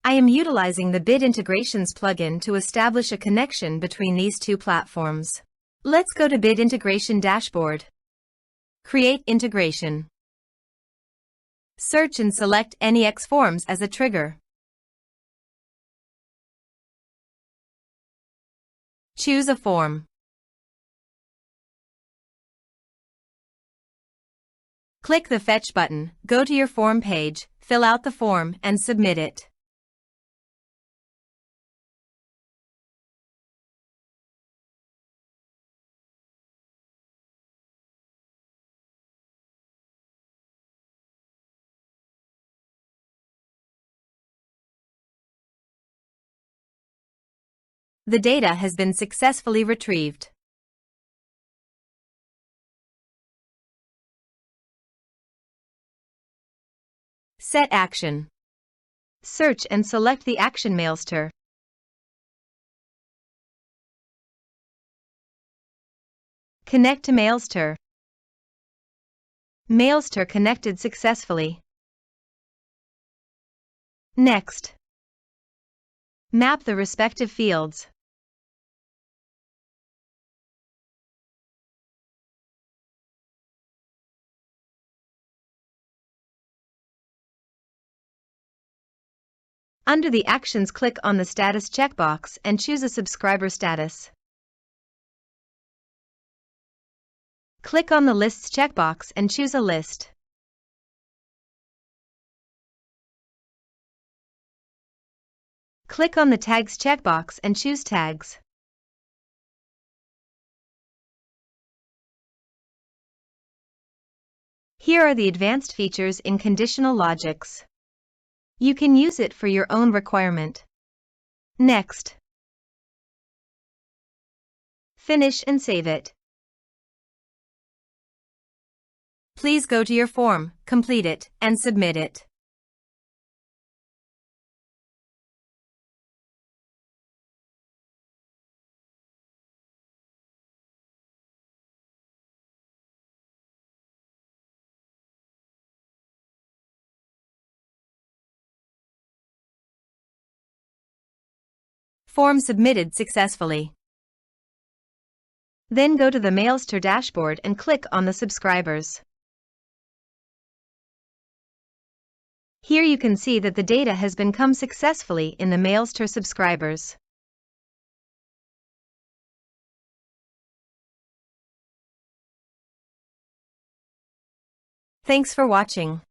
I am utilizing the Bid Integrations plugin to establish a connection between these two platforms. Let's go to Bid Integration Dashboard. Create integration. Search and select NEX Forms as a trigger. Choose a form. Click the Fetch button, go to your form page, fill out the form, and submit it. The data has been successfully retrieved. Set action. Search and select the action Mailster. Connect to Mailster. Mailster connected successfully. Next. Map the respective fields. Under the Actions, click on the Status checkbox and choose a subscriber status. Click on the Lists checkbox and choose a list. Click on the Tags checkbox and choose Tags. Here are the advanced features in conditional logics. You can use it for your own requirement. Next. Finish and save it. Please go to your form, complete it, and submit it. Form submitted successfully. Then go to the Mailster dashboard and click on the subscribers. Here you can see that the data has been come successfully in the Mailster subscribers. Thanks for watching.